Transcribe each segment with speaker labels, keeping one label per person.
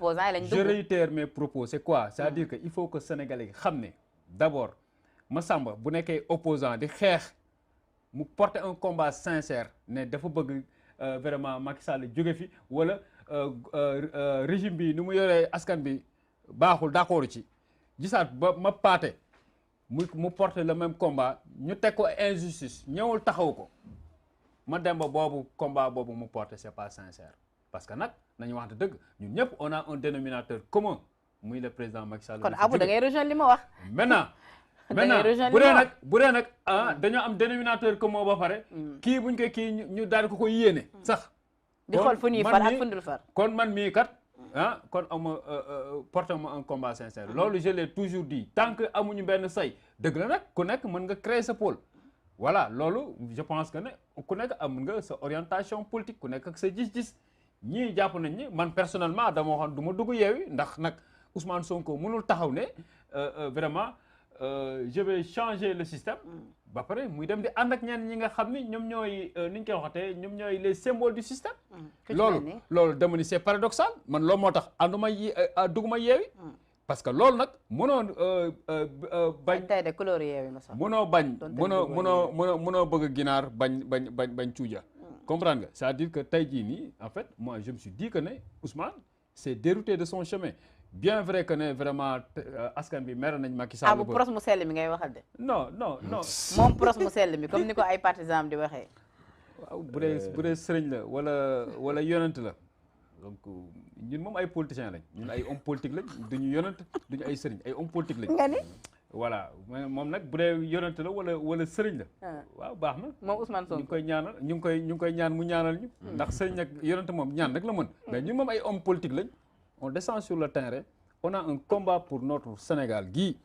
Speaker 1: opposants yi lañ dugg.
Speaker 2: Je réitère mes propos c'est quoi c'est-à-dire que il faut que sénégalais yi xam ne d'abord Massamba bu nekkee opposant di xeex mu porter un combat sincère ne dafa bëgg vraiment Macky Sall jóge fi wala régime bi ni mu yoree askan bi baaxul d'accord ci gisaat ba ma paate mu porter le même combat ñu teg ko injustice ñëwul taxaw ko ma dem ba boobu combat boobu mu porter c'est pas sincère parce que nag nañu wax dëgg ñun ñëpp on a un dénominateur commun muy le président Macky Sall.
Speaker 1: kon Abou da ngay rejoindre li ma wax.
Speaker 2: maintenant bu dee nag dañoo am dénominateur commun ba pare. kii buñ ko kii ñu daal ko koy yéene sax.
Speaker 1: di xool fu ñuy far ak fu ñu dul far.
Speaker 2: kon man mii kat kon ama porté ma un combat sincère loolu je l'ai toujours dit tant que amuñu benn say dëgg la nag ku nekk mën nga créer sa pôle. voilà loolu je pense que ne ku nekk am nga sa orientation politique ku nekk ak sa gis-gis ñii jàpp nañ ni man personnellement dama waxoon du ma dugg Yewwi ndax nag Ousmane Sonko mënul taxaw ne vraiment je vais changer le système ba pare muy dem di ànd ak ñenn ñi nga xam ni ñoom ñooy ni ñu koy waxatee ñoom ñooy les symboles du système. loolu dama ni c'est paradoxal man loolu moo tax ànduma dugguma Yewwi parce que loolu nag mënoo bañ.
Speaker 1: tey de couleur Yewwi ma sax.
Speaker 2: mënoo bañ mënoo bëgg ginaar bañ cuuja. comprendre nga c'est-à-dire que tey jii nii en fait moi je me suis dit que ne Ousmane s'est dérouté de son chemin bien vrai que ne vraiment askan bi mer nañ Macky Sall.
Speaker 1: bu pros mu sell mi ngay waxal de.
Speaker 2: non.
Speaker 1: moom pros mu sell mi comme ni ko ay partisans di waxee.
Speaker 2: waaw bu dee sëriñ la wala yonent la. donc ñun moom ay politiciens lañ ñun ay hommes politiques lañ duñu yonent duñu ay sëriñ ay hommes politiques lañ.
Speaker 1: nga ni.
Speaker 2: voilà moom nag bu dee yonent la wala sëriñ la. waaw baax na.
Speaker 1: moom Ousmane Sonko
Speaker 2: ñu ngi koy ñaanal ñu ngi koy ñaan mu ñaanal ñu. ndax sëriñ ak yonent moom ñaan rek la mën. mais ñun moom ay hommes politiques lañ. on descend sur le terrain on a un combat pour notre Sénégal gii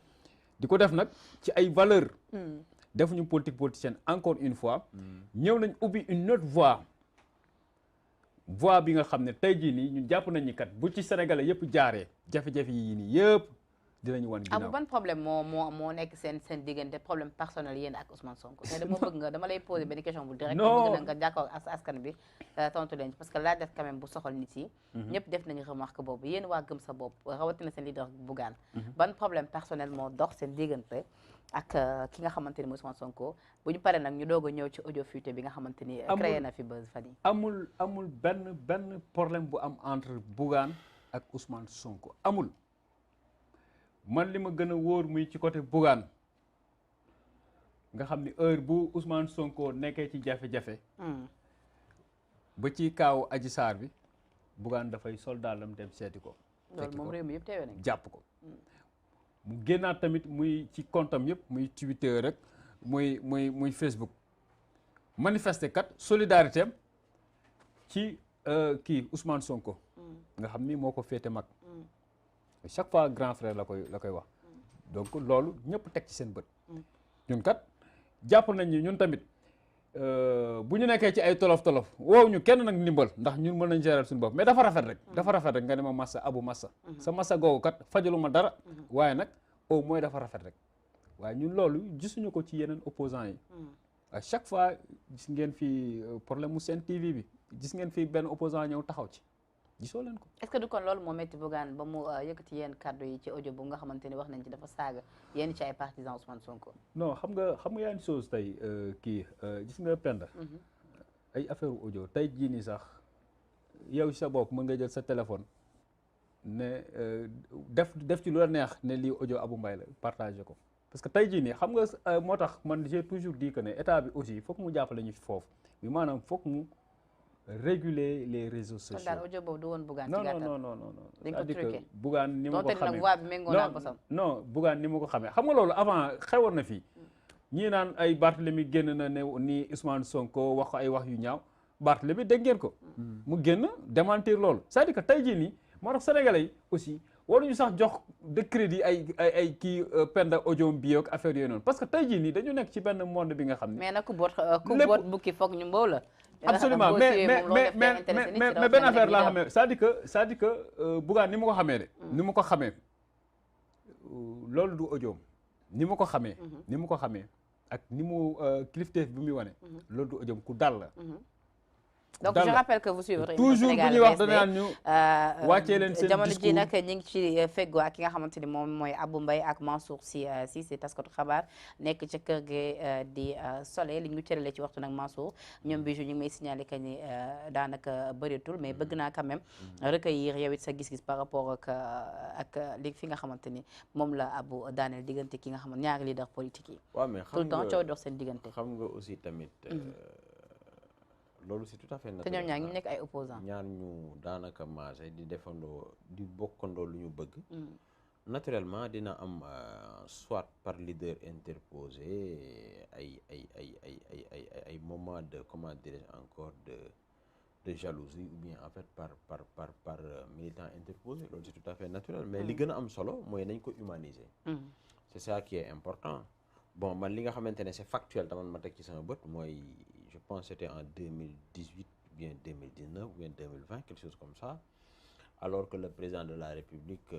Speaker 2: di ko def nag ci ay valeurs. defuñu politique politicienne encore une fois. ñëw nañ ubbi une autre voie bi nga xam ne tey jii nii ñun jàpp nañ ni kat bu ci sénégalais yëpp jaaree jafe-jafe yi nii yëpp dinañu wan ginnaaw.
Speaker 1: ban problème moo nekk seen diggante problème personnel yéen ak Ousmane Sonko. te dama bëgg dama lay poser benn question bu direct. bëgg na nga jàkkaarloo ak askan bi tontu leen parce que laaj def quand même bu soxal nit yi. ñëpp def nañu remarque boobu yéen waa gëm sa bopp rawatina seen leader Bougane. ban problème personnel moo dox seen diggante ak ki nga xamante ni mooy Ousmane Sonko bu ñu paree nag ñu doog a ñëw ci audio fuité bi nga xamante ni. créé na fi buzz fan yi.
Speaker 2: amul benn problème bu am entre Bougane ak Ousmane Sonko amul. man li ma gën a wóor muy ci côté Bougane nga xam ni heure bu Ousmane Sonko nekkee ci jafe-jafe. ba ci kaaw Adji Sarr bi Bougane dafay soldaalam dem seeti ko.
Speaker 1: loolu moom réew mi yëpp teewee nañ
Speaker 2: jàpp ko. mu génnaat tamit muy ci comptam yëpp muy Twitter rek muy Facebook manifester kat solidarité am ci kii Ousmane Sonko. nga xam ni moo ko féete mag. chaque fois grand frère la koy wax donc loolu ñëpp teg ci seen bët ñun kat jàpp nañ ni ñun tamit bu ñu nekkee ci ay tolof woow ñu kenn nag ndimbal ndax ñun mën nañ gérer suñu bopp mais dafa rafet rek nga ne ma massa abu massa sa massa googu kat fajalu ma dara waaye nag au moins dafa rafet rek waaye ñun loolu gisuñu ko ci yeneen opposants yi à chaque fois gis ngeen fi problème mu Sen TV bi gis ngeen fi benn opposant ñëw taxaw ci gisoo leen ko.
Speaker 1: est-ce que du kon loolu moo métti Bougane ba mu yëkkati yenn kàddu yi ci audio bu nga xamante ni wax nañ ci dafa saaga yenn ci ay partisans Ousmane Sonko.
Speaker 2: non xam nga yaa ngi chose tey gis nga Penda. ay affaire audio tey jii nii sax yow sa bopp mën nga jël sa téléphone ne def ci lu la neex ne lii audio Abou Mbaye la partagé ko parce que tey jii nii xam nga moo tax man j'ai toujours dit que ne état bi aussi foog mu jàppale ñu foofu bi maanaam foog mu. réguler les réseaux sociaux.
Speaker 1: kon daal audio boobu du woon Bougane ci
Speaker 2: non
Speaker 1: gàttal.
Speaker 2: non
Speaker 1: dañ ko truqué
Speaker 2: Bougane ni ma ko xamee
Speaker 1: nag voix bi méngoo naa bosam.
Speaker 2: non Bougane ni ma ko xamee xam nga loolu avant xewoon na fii ñii naan ay Barthélemy génn na ne ni Ousmane Sonko wax ko ay wax yu ñaaw Barthélemy dégg ngeen ko. mu génn démentir loolu c'est-à-dire que tey jii nii moo tax sénégalais yi aussi waruñu sax jox de crédit ay kii Penda audio bio ak affaire yooyu noonu parce que tey jii nii dañu nekk ci benn monde bi nga xam ne.
Speaker 1: mais nag ku boot bukki foog ñu mbow la.
Speaker 2: absolument mais benn affaire laa xamee c'est-à-dire que Bougane ni ma ko xamee de ni ma ko xamee loolu du audio ni ma ko xamee ak ni mu kilifteef bi muy wane loolu du audio ku dal la
Speaker 1: donc je rappelle que vous suivez
Speaker 2: toujours bu ñuy wax danaan ñu wàccee leen seen
Speaker 1: jamono
Speaker 2: discours
Speaker 1: ji nag ñu ngi ci feggoo ak ki nga xamante ni moom mooy Abou Mbaye ak Mansour Sy si taskatu xabaar nekk ca kër gi di Soleil li ñu cërale ci waxtu nag Mansour ñoom Bijou ñu ngi may signaler que ni daanaka bëreetul mais bëgg naa quand même recueillir yow it sa gis-gis par rapport ak li fi nga xamante ni moom la Abou daaneel diggante ki nga xamante ñaari leader politique yi.
Speaker 3: waaw mais
Speaker 1: tout le temps coow dox seen diggante.
Speaker 3: xam nga aussi tamit. loolu c'est tout à fait
Speaker 1: te
Speaker 3: naturel.
Speaker 1: ñoom ñaar ñu nekk ay opposants.
Speaker 3: ñaar ñu daanaka maase di defandoo di bokkandoo lu ñu bëgg. naturellement dina am soit par leader interposé ay moment de comment dirais-je encore de jalousie ou bien en fait par militant interposé loolu c'est tout à fait naturel mais li gën a am solo mooy nañ ko humaniser. c'est ça qui est important. bon man li nga xamante ne c'est factuel taman ma teg ci sama bët mooy je pense c'était en 2018 ou bien 2019 ou bien 2020 quelque chose comme ça alors que le président de la République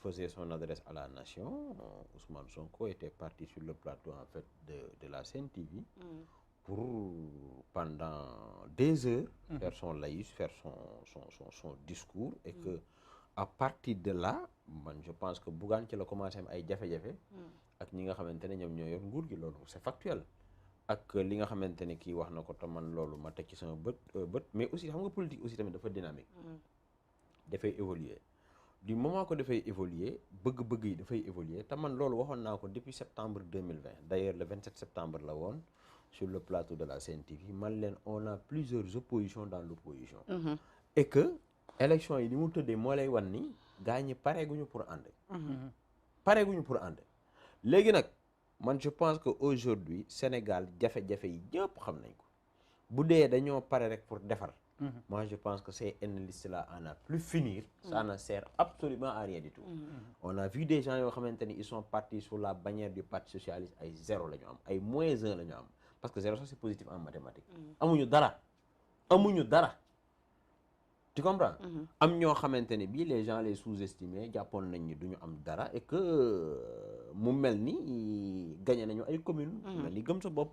Speaker 3: faisait son adresse à la nation. Ousmane Sonko était parti sur le plateau en fait de la Sen TV pour pendant des heures faire son laïus, faire son discours et que à partir de là man je pense que Bougane ci la commencé am ay jafe-jafe ak ñi nga xamante ne ñoom ñoo yor nguur gi loolu c'est factuel ak li nga xamante ne kii wax na ko te man loolu ma teg ci sama bët mais aussi xam nga politique aussi tamit dafa dynamique dafay évoluer du moment que dafay évoluer bëgg-bëgg yi dafay évoluer te man loolu waxoon naa ko depuis septembre 2020 d'ailleurs le 27 septembre la woon sur le plateau de la Sen TV man leen on a plusieurs oppositions dans l'opposition et que élection yi ni mu tëddee moo lay wan ni gaa ñi pareeguñu pour ànd pareeguñu pour ànd léegi nag man je pense que aujourd'hui Sénégal jafe-jafe yi ñëpp xam nañ ko bu dee dañoo pare rek pour defar moi je pense que ces analystes là à n'en plus finir ça ne sert absolument à rien du tout on a vu des gens yoo xamante ni ils sont partis sous la bannière du parti socialiste ay 0 la ñu am ay -1 la ñu am parce que 0 ça c'est positif en mathématiques amuñu dara tu comprends am ñoo xamante ne bii les gens les sous-estimés jàppoon nañ ni duñu am dara et que mu mel ni gagné nañu ay communes mel ni gëm sa bopp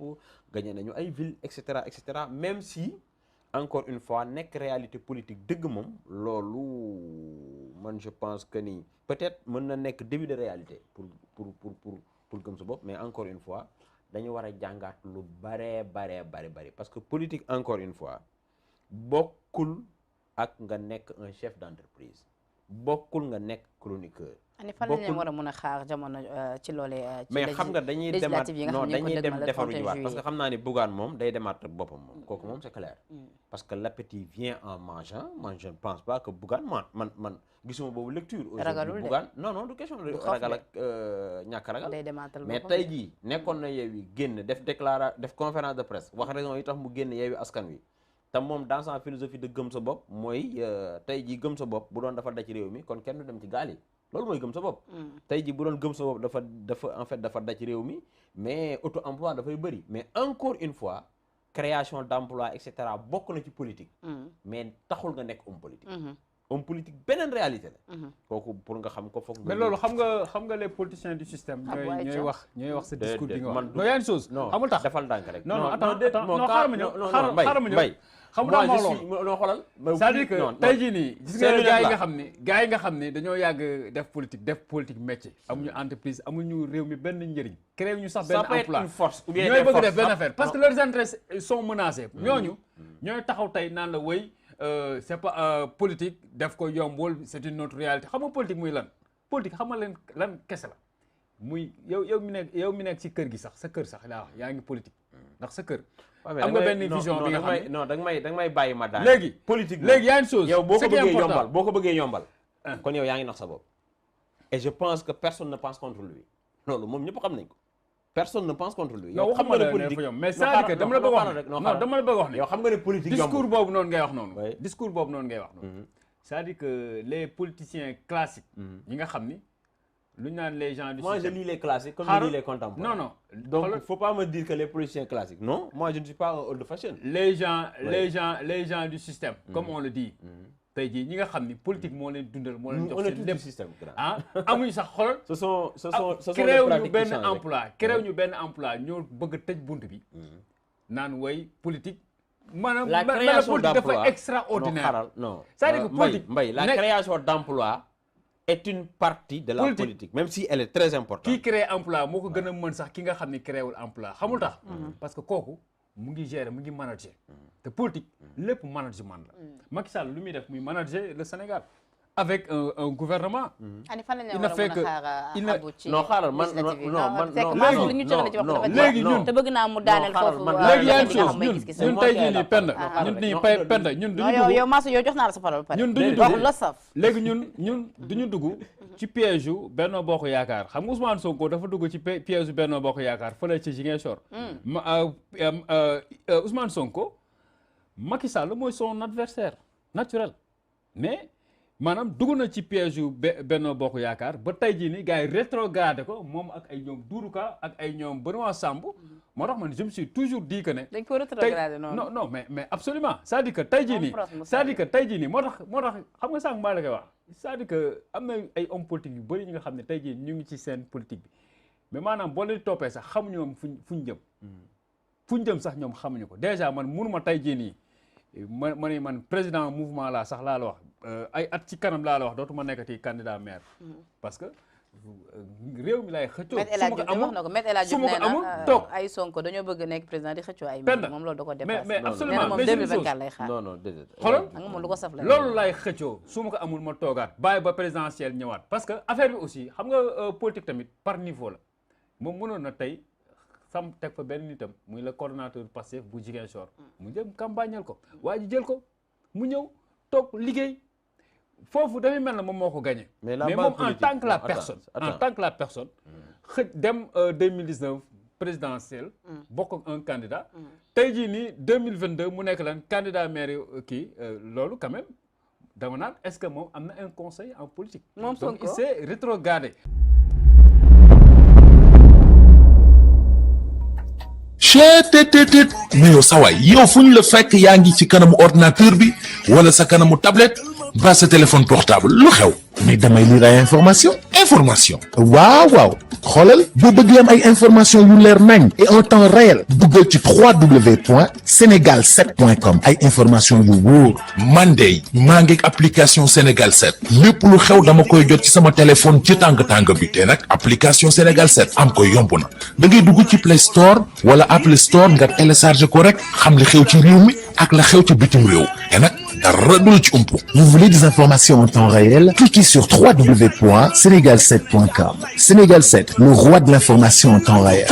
Speaker 3: gagné nañu ay villes et cetera même si encore une fois nekk réalité politique dëgg moom loolu man je pense que ni peut-être mën na nekk début de réalité pour gëm sa bopp mais encore une fois dañu war a jàngaat lu bari parce que politique encore une fois bokkul ak nga nekk un chef d'entreprise bokkul nga nekk chroniqueur.
Speaker 1: ani fan la ñu war a mën a xaar jamono ci loolee.
Speaker 3: mais xam nga dañuy demaat non dañuy dem defaru jiwaat parce que xam naa ni Bougane moom day demaat ak boppam moom kooku moom c'est clair. parce que l'appétit vient en mangeant man je ne pense pas que Bougane man gisuma boobu lecture.
Speaker 1: ragalul de
Speaker 3: Bougane non du question de ragal ak ñàkk ragal.
Speaker 1: day demaatal
Speaker 3: mais tey jii nekkoon na Yewwi génn def conférence de presse wax raison yi tax mu génn Yewwi Askan Wi. te moom dans sa philosophie de gëm sa bopp mooy tey jii gëm sa bopp bu doon dafa daj réew mi kon kenn du dem ci gaal yi loolu mooy gëm sa bopp tey jii bu doon gëm sa bopp dafa daj réew mi mais auto emploi dafay bëri mais encore une fois création d'emploi et cetera bokk na ci politique mais taxul nga nekk homme politique beneen réalité la kooku pour nga xam ko foog nga
Speaker 2: mais loolu xam nga les politiciens du système ñooy wax sa discours bi nga wax non yaa une chose xamul tax
Speaker 3: defal ndànk rek
Speaker 2: non xaaral ma ñëw xam nga ma
Speaker 3: non xoolal
Speaker 2: c'est-à-dire que tey jii nii gis nga gars yi nga xam ne dañoo yàgg def politique métier amuñu entreprise amuñu réew mi benn njëriñ créé ñu sax benn emploi ñooy bëgg def benn affaire parce que leurs intérêts sont menacés ñooy taxaw tey naan la wéy c'est pas politique def ko yombul c'est une autre réalité xam nga politique muy lan politique xam nga lan kese la muy yow mi nekk ci kër gi sax sa kër sax laa wax yaa ngi politique ndax sa kër am nga benn vision bi nga xam ne
Speaker 3: non da nga may bàyyi ma daal
Speaker 2: léegi
Speaker 3: politique
Speaker 2: léegi yaa une chose
Speaker 3: yow boo ko bëggee yombal kon yow yaa ngi nax sa bopp et je pense que personne ne pense contre lui loolu moom ñëpp xam nañ ko personne ne pense contre lui yow xam nga ne politique
Speaker 2: mais c'est-à-dire que dama la bëgg wax ne
Speaker 3: yow xam nga ne politique
Speaker 2: discours boobu noonu ngay wax noonu c'est-à-dire que les politiciens classiques ñi nga xam ni lu ñu naan les gens du système.
Speaker 3: Moi je lis les classiques comme je lis les contemporains.
Speaker 2: Non.
Speaker 3: Donc il faut pas me dire que les politiciens classiques. Non, moi je ne suis pas un old fashion.
Speaker 2: Les gens du système, comme on le dit. tey jii ñi nga xam ni politique moo leen dundal moo leen jox seen lépp
Speaker 3: système
Speaker 2: amuñu sax xolal.
Speaker 3: ce sont
Speaker 2: créé ñu benn emploi ñoo bëgg a tëj bunt bi. naan way politique maanaam
Speaker 3: la
Speaker 2: mais la
Speaker 3: création
Speaker 2: politique dafa
Speaker 3: d'emploi
Speaker 2: extraordinaire.
Speaker 3: non
Speaker 2: c'est-à-dire que politique
Speaker 3: Mbaye la création d'emploi est une partie de la politique même si elle est très importante.
Speaker 2: Qui crée emploi moo ko gën a mën sax ki nga xam ni créewul emploi xamul tax. parce que kooku mu ngi gérer mu ngi manager. te politique lépp management la. Macky Sall lu muy def muy manager le Sénégal. avec un gouvernement.
Speaker 1: ani fan la ñu
Speaker 2: il n'a fait que
Speaker 3: non xaaral man
Speaker 2: léegi ñun
Speaker 1: te bëgg naa mu daaneel foofu
Speaker 2: léegi yaa ngi chose ñun tey jii nii penda ñun duñu dugg
Speaker 1: yow Mansour yow jox naa la sa parole ba pare
Speaker 2: ñun duñu
Speaker 1: wax
Speaker 2: dugg
Speaker 1: la saf
Speaker 2: léegi ñun duñu dugg ci piège yu Benno Bokk Yaakaar xam nga Ousmane Sonko dafa dugg ci piège yu Benno Bokk Yaakaar fële ci Ziguinchor Ousmane Sonko Macky Sall mooy son adversaire naturel mais maanaam dugg na ci piège yu Benno Bokk Yaakaar ba tey jii nii gars yi rétrogradé ko moom ak ay ñoom Doudou Ka ak ay ñoom Benoît Sambou moo tax man je me suis toujours dit que ne.
Speaker 1: dañ ko rétrogradé noonu
Speaker 2: non mais absolument c'est-à-dire que tey jii nii c'est-à-dire que tey jii nii moo tax xam nga sànq maa la koy wax c'est-à-dire que am na ay hommes politiques yu bëri ñi nga xam ne tey jii ñu ngi ci seen politique bi mais maanaam boo leen toppee sax xamuñu moom fuñ jëm sax ñoom xamuñu ko déjà man mënuma tey jii nii man président mouvement laa sax laa la wax ay at ci kanam laa la wax dootuma nekkati candidat maire parce que réew mi laay xëccoo su ma ko amul toog
Speaker 1: ay Sonko dañoo bëgg nekk président di xëccoo ay moom loolu da ko dépassé
Speaker 2: mais absolument
Speaker 1: moom 2024 lay xaar
Speaker 3: non déedéet
Speaker 2: xoolal
Speaker 1: nga moom lu ko saf la
Speaker 2: loolu laay xëccoo su ma ko amul ma toogaat bàyyi ba présidentiel ñëwaat parce que affaire bi aussi xam nga politique tamit par niveau la moom mënoon na tey sam teg fa benn nitam muy le coordonnateur Pastef bu Ziguinchor mu jëm campagnal ko waa ji jël ko mu ñëw toog liggéey foofu dafay mel na moom moo ko gagné mais moom en tant que la personne xëj dem 2019 présidentielle bokk ak un candidat tey jii nii 2022 mu nekk lan candidat maire kii loolu quand même dama naan est-ce que moom am na un conseil en politique
Speaker 1: moom
Speaker 2: donc il s'est rétrogradé
Speaker 4: cheetetetet mais yow sawaay yow fu ñu la fekk yaa ngi ci kanamu ordinateur bi wala sa kanamu tablette ba sa téléphone portable lu xew mais damay lire ay information waaw xoolal boo bëgg am ay information yu leer nañ et en temps réel duggal ci www.senegal7.com ay information yu wóor man de maa ngi application Sénégal 7 lépp lu xew dama koy jot ci sama téléphone ci tàng bi te nag application Sénégal 7 am ko yomb na da ngay dugg ci Play Store wala Apple Store nga télécharge ko rek xam li xew ci réew mi ak la xew ci bitim réew te nag dara du la ci umpu. Vous voulez des informations en temps réel? Cliquez sur www.senegal7.com. Sénégal 7, le roi de l'information en temps réel.